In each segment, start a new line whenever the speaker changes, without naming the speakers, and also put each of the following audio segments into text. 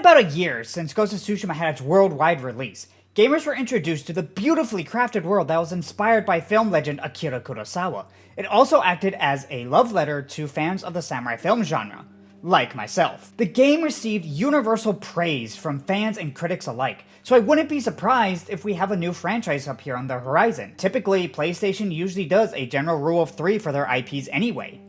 about a year since Ghost of Tsushima had its worldwide release. Gamers were introduced to the beautifully crafted world that was inspired by film legend Akira Kurosawa. It also acted as a love letter to fans of the samurai film genre, like myself. The game received universal praise from fans and critics alike, so I wouldn't be surprised if we have a new franchise up here on the horizon. Typically, PlayStation usually does a general rule of 3 for their IPs anyway.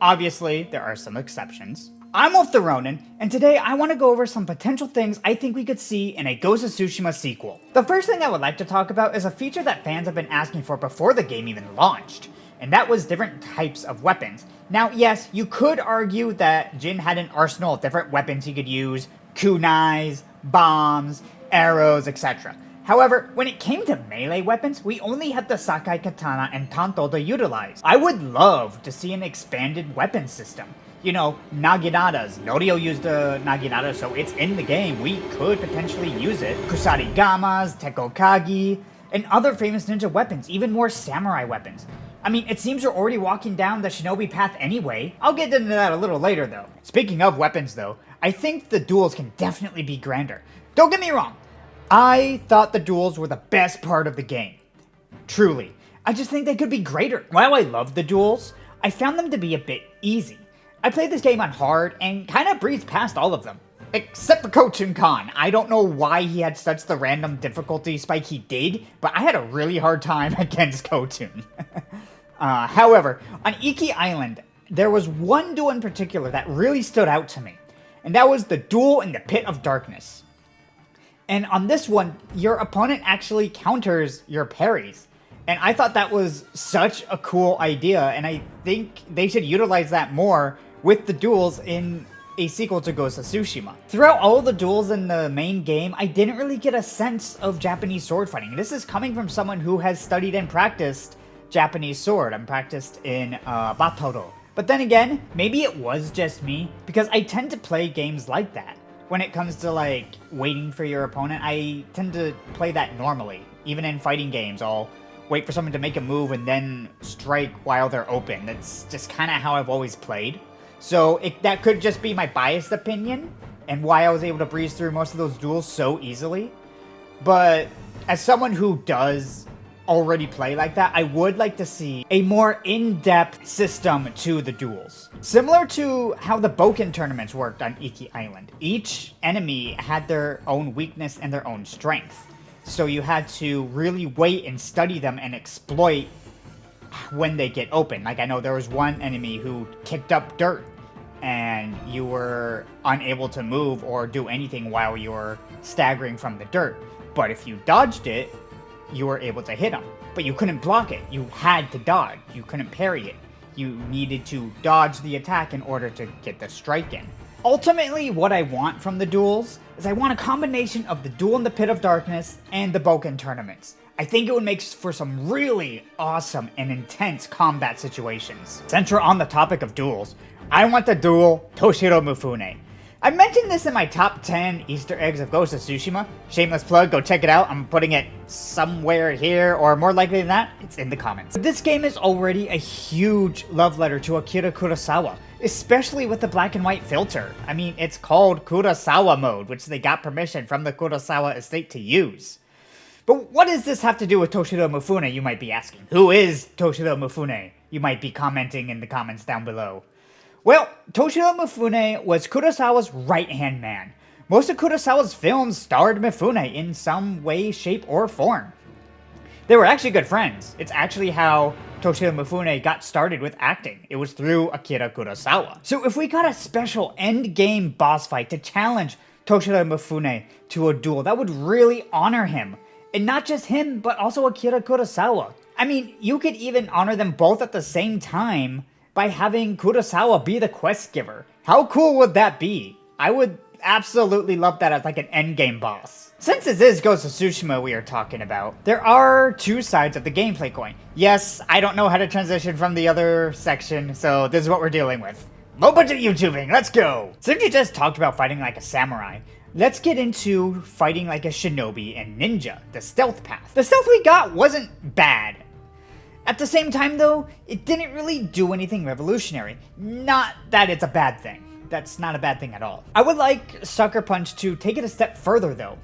Obviously, there are some exceptions. I'm Wolf the Ronin, and today I want to go over some potential things I think we could see in a Ghost of Tsushima sequel. The first thing I would like to talk about is a feature that fans have been asking for before the game even launched, and that was different types of weapons. Now, yes, you could argue that Jin had an arsenal of different weapons he could use, kunais, bombs, arrows, etc. However, when it came to melee weapons, we only had the Sakai Katana and Tanto to utilize. I would love to see an expanded weapon system. You know, Naginatas. Norio used the Naginata, so it's in the game. We could potentially use it. Kusarigamas, Tekokagi, and other famous ninja weapons, even more samurai weapons. I mean, it seems we're already walking down the shinobi path anyway. I'll get into that a little later, though. Speaking of weapons, though, I think the duels can definitely be grander. Don't get me wrong. I thought the duels were the best part of the game. Truly. I just think they could be greater. While I love the duels, I found them to be a bit easy. I played this game on hard and kind of breezed past all of them. Except for Kochin Khan. I don't know why he had such the random difficulty spike he did, but I had a really hard time against Kochin. However, on Iki Island, there was one duel in particular that really stood out to me, and that was the duel in the Pit of Darkness. And on this one, your opponent actually counters your parries. And I thought that was such a cool idea, and I think they should utilize that more with the duels in a sequel to Ghost of Tsushima. Throughout all the duels in the main game, I didn't really get a sense of Japanese sword fighting. This is coming from someone who has studied and practiced Japanese sword. I'm practiced in Batoro. But then again, maybe it was just me, because I tend to play games like that. When it comes to like waiting for your opponent, I tend to play that normally. Even in fighting games, I'll wait for someone to make a move and then strike while they're open. That's just kind of how I've always played. So that could just be my biased opinion and why I was able to breeze through most of those duels so easily. But as someone who does already play like that, I would like to see a more in-depth system to the duels. Similar to how the Boken tournaments worked on Iki Island. Each enemy had their own weakness and their own strength. So you had to really wait and study them and exploit when they get open. Like, I know there was one enemy who kicked up dirt and you were unable to move or do anything while you were staggering from the dirt. But if you dodged it, you were able to hit him. But you couldn't block it. You had to dodge. You couldn't parry it. You needed to dodge the attack in order to get the strike in. Ultimately, what I want from the duels is I want a combination of the duel in the Pit of Darkness and the Boken tournaments. I think it would make for some really awesome and intense combat situations. Since we're on the topic of duels, I want to duel Toshiro Mifune. I mentioned this in my top 10 Easter eggs of Ghost of Tsushima. Shameless plug, go check it out. I'm putting it somewhere here, or more likely than that, it's in the comments. This game is already a huge love letter to Akira Kurosawa, especially with the black and white filter. I mean, it's called Kurosawa mode, which they got permission from the Kurosawa estate to use. But what does this have to do with Toshiro Mifune, you might be asking? Who is Toshiro Mifune? You might be commenting in the comments down below. Well, Toshiro Mifune was Kurosawa's right-hand man. Most of Kurosawa's films starred Mifune in some way, shape, or form. They were actually good friends. It's actually how Toshiro Mifune got started with acting. It was through Akira Kurosawa. So if we got a special end-game boss fight to challenge Toshiro Mifune to a duel, that would really honor him. And not just him, but also Akira Kurosawa. I mean, you could even honor them both at the same time by having Kurosawa be the quest giver. How cool would that be? I would absolutely love that as like an endgame boss. Since this is Ghost of Tsushima we are talking about, there are two sides of the gameplay coin. Yes, I don't know how to transition from the other section, so this is what we're dealing with. Low budget YouTubing, let's go! Since we just talked about fighting like a samurai, let's get into fighting like a shinobi and ninja, the stealth path. The stealth we got wasn't bad. At the same time though, it didn't really do anything revolutionary. Not that it's a bad thing. that's not a bad thing at all. I would like Sucker Punch to take it a step further, though.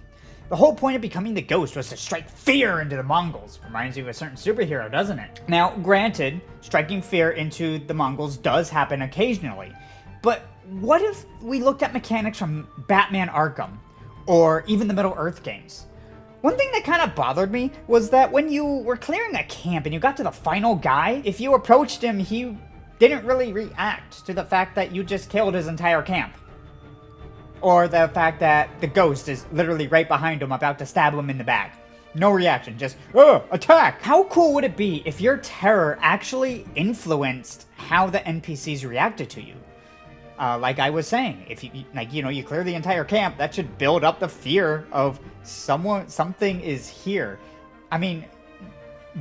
The whole point of becoming the Ghost was to strike fear into the Mongols. Reminds you of a certain superhero, doesn't it? Now, granted, striking fear into the Mongols does happen occasionally, but what if we looked at mechanics from Batman Arkham, or even the Middle-earth games? One thing that kind of bothered me was that when you were clearing a camp and you got to the final guy, if you approached him, he didn't really react to the fact that you just killed his entire camp. Or the fact that the Ghost is literally right behind him about to stab him in the back. No reaction, just, attack! How cool would it be if your terror actually influenced how the NPCs reacted to you? Like I was saying, if you clear the entire camp, that should build up the fear of something is here. I mean,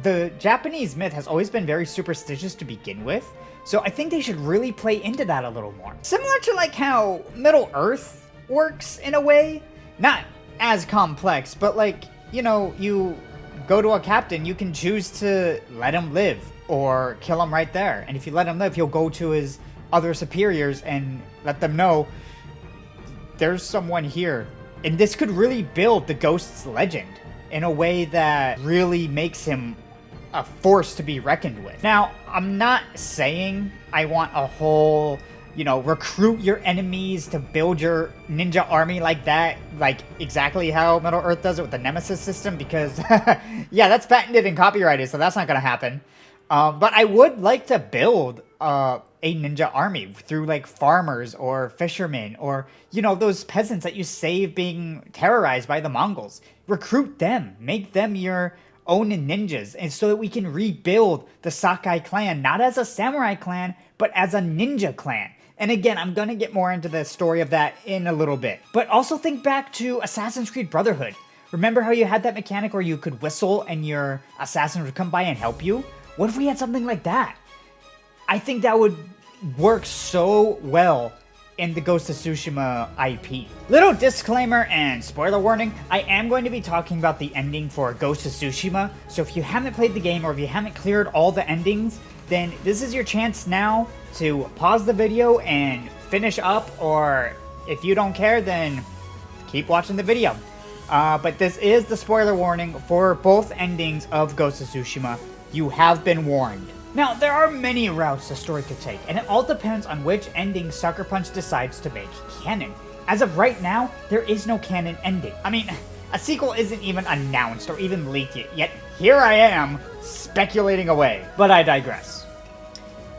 the Japanese myth has always been very superstitious to begin with, so I think they should really play into that a little more. Similar to like how Middle-earth works in a way, not as complex, but like, you go to a captain, you can choose to let him live or kill him right there. And if you let him live, he'll go to his other superiors and let them know there's someone here. And this could really build the Ghost's legend in a way that really makes him a force to be reckoned with. Now, I'm not saying I want a whole, recruit your enemies to build your ninja army like that, like exactly how Middle-earth does it with the Nemesis system, because, yeah, that's patented and copyrighted, so that's not gonna happen. But I would like to build a ninja army through like farmers or fishermen or, those peasants that you save being terrorized by the Mongols. Recruit them, make them your own ninjas, and so that we can rebuild the Sakai clan, not as a samurai clan, but as a ninja clan. And again, I'm gonna get more into the story of that in a little bit. But also think back to Assassin's Creed Brotherhood. Remember how you had that mechanic where you could whistle and your assassins would come by and help you? What if we had something like that? I think that would work so well in the Ghost of Tsushima IP. Little disclaimer and spoiler warning, I am going to be talking about the ending for Ghost of Tsushima, so if you haven't played the game or if you haven't cleared all the endings, then this is your chance now to pause the video and finish up, or if you don't care, then keep watching the video. But this is the spoiler warning for both endings of Ghost of Tsushima. You have been warned. Now, there are many routes the story could take, and it all depends on which ending Sucker Punch decides to make canon. As of right now, there is no canon ending. I mean, a sequel isn't even announced or even leaked yet here I am, speculating away. But I digress.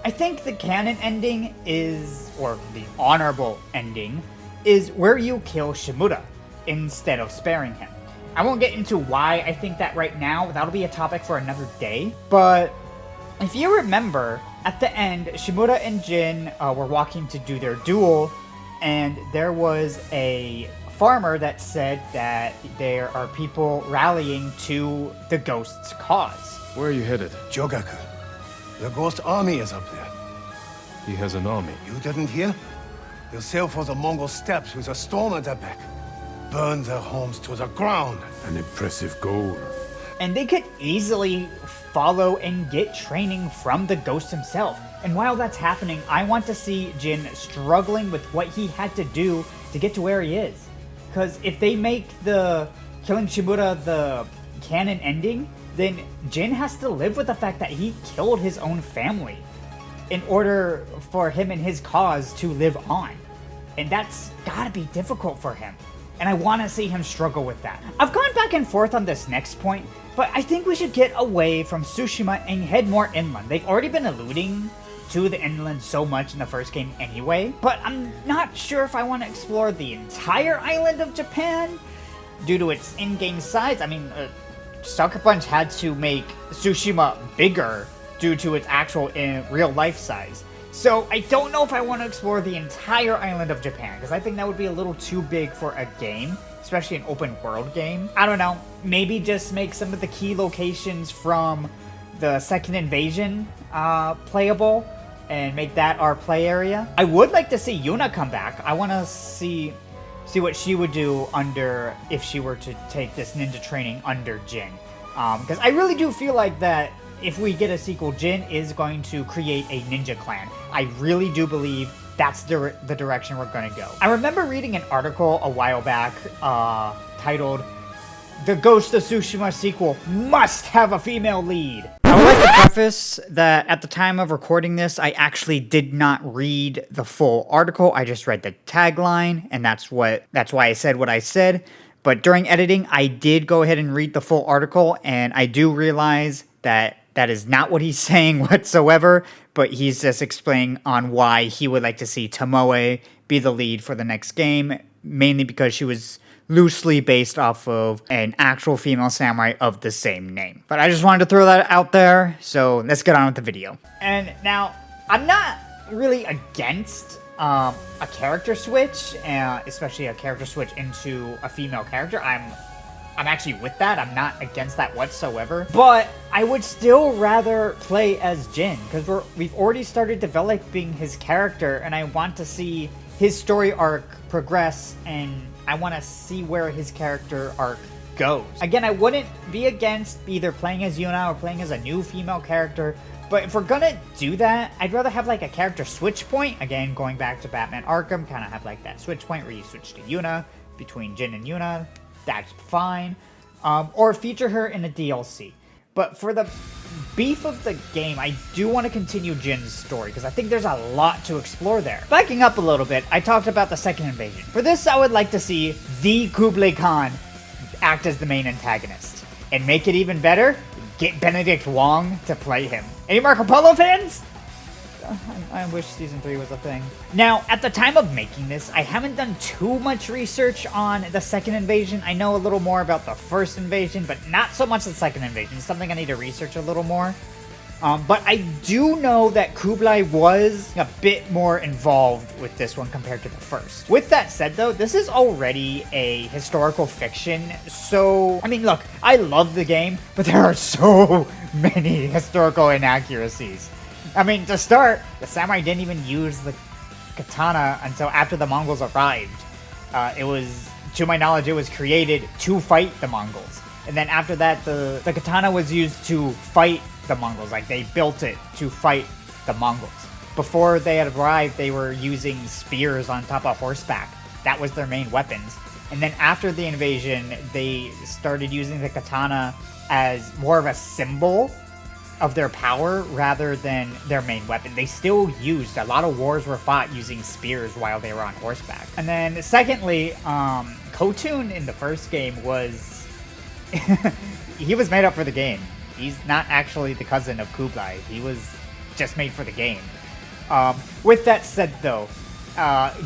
I think the canon ending is, or the honorable ending, is where you kill Shimura instead of sparing him. I won't get into why I think that right now, that'll be a topic for another day, but if you remember, at the end, Shimura and Jin were walking to do their duel, and there was a farmer that said that there are people rallying to the Ghost's cause.
Where are you headed?
Jogaku. The Ghost army is up there.
He has an army.
You didn't hear? They'll sail for the Mongol steppes with a storm at their back. Burn their homes to the ground.
An impressive goal.
And they could easily follow and get training from the Ghost himself. And while that's happening, I want to see Jin struggling with what he had to do to get to where he is. Because if they make the killing Shimura the canon ending, then Jin has to live with the fact that he killed his own family in order for him and his cause to live on. And that's gotta be difficult for him. And I want to see him struggle with that. I've gone back and forth on this next point, but I think we should get away from Tsushima and head more inland. They've already been alluding to the inland so much in the first game anyway, but I'm not sure if I want to explore the entire island of Japan due to its in-game size. I mean, Sucker Punch had to make Tsushima bigger due to its actual real-life size. So I don't know if I want to explore the entire island of Japan, because I think that would be a little too big for a game, especially an open world game. I don't know, maybe just make some of the key locations from the second invasion playable, and make that our play area. I would like to see Yuna come back. I want to see what she would do under, if she were to take this ninja training under Jin. Because I really do feel like that if we get a sequel, Jin is going to create a ninja clan. I really do believe that's the direction we're gonna go. I remember reading an article a while back titled, "The Ghost of Tsushima sequel must have a female lead." I would like to preface that at the time of recording this, I actually did not read the full article. I just read the tagline, and that's why I said what I said. But during editing, I did go ahead and read the full article, and I do realize that that is not what he's saying whatsoever, but he's just explaining on why he would like to see Tomoe be the lead for the next game, mainly because she was loosely based off of an actual female samurai of the same name. But I just wanted to throw that out there, so let's get on with the video. And now, I'm not really against a character switch, especially a character switch into a female character. I'm actually with that. I'm not against that whatsoever. But I would still rather play as Jin, because we've already started developing his character, and I want to see his story arc progress, and I want to see where his character arc goes. Again, I wouldn't be against either playing as Yuna or playing as a new female character, but if we're gonna do that, I'd rather have like a character switch point. Again, going back to Batman Arkham, kind of have like that switch point where you switch to Yuna, between Jin and Yuna, that's fine. Or feature her in a DLC. But for the beef of the game, I do want to continue Jin's story, because I think there's a lot to explore there. Backing up a little bit, I talked about the second invasion. For this, I would like to see the Kublai Khan act as the main antagonist. And make it even better, get Benedict Wong to play him. Any Marco Polo fans? I wish Season 3 was a thing. Now, at the time of making this, I haven't done too much research on the second invasion. I know a little more about the first invasion, but not so much the second invasion. It's something I need to research a little more. But I do know that Kublai was a bit more involved with this one compared to the first. With that said, though, this is already a historical fiction, so... I mean, look, I love the game, but there are so many historical inaccuracies. I mean, to start, the samurai didn't even use the katana until after the Mongols arrived. It was, to my knowledge, it was created to fight the Mongols. And then after that, the katana was used to fight the Mongols. Like, they built it to fight the Mongols. Before they had arrived, they were using spears on top of horseback. That was their main weapons. And then after the invasion, they started using the katana as more of a symbol of their power rather than their main weapon. They still used, a lot of wars were fought using spears while they were on horseback. And then secondly, Khotun in the first game was, he was made up for the game. He's not actually the cousin of Kublai. He was just made for the game. With that said though,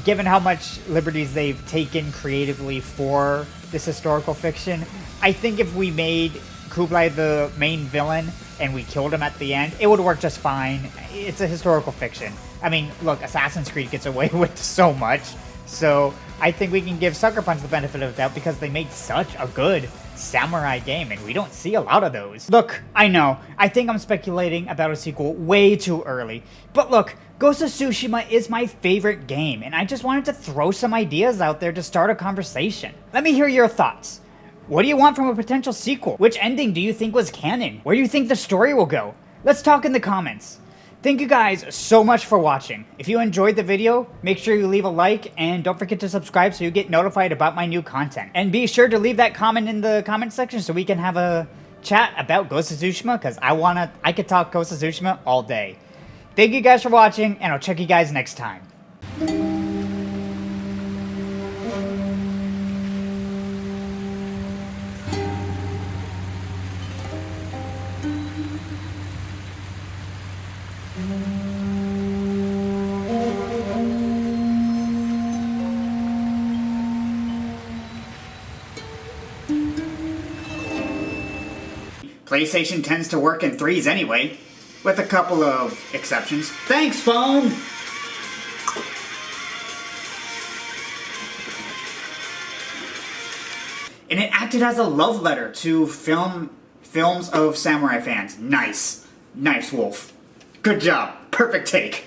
given how much liberties they've taken creatively for this historical fiction, I think if we made Kublai the main villain and we killed him at the end, it would work just fine. It's a historical fiction. I mean, look, Assassin's Creed gets away with so much, so I think we can give Sucker Punch the benefit of the doubt because they made such a good samurai game, and we don't see a lot of those. Look, I know, I think I'm speculating about a sequel way too early, but look, Ghost of Tsushima is my favorite game, and I just wanted to throw some ideas out there to start a conversation. Let me hear your thoughts. What do you want from a potential sequel? Which ending do you think was canon? Where do you think the story will go? Let's talk in the comments. Thank you guys so much for watching. If you enjoyed the video, make sure you leave a like and don't forget to subscribe so you get notified about my new content. And be sure to leave that comment in the comment section so we can have a chat about Ghost of Tsushima, because I could talk Ghost of Tsushima all day. Thank you guys for watching, and I'll check you guys next time. PlayStation tends to work in threes anyway, with a couple of exceptions. Thanks, phone! And it acted as a love letter to films of samurai fans. Nice. Nice, Wolf. Good job. Perfect take.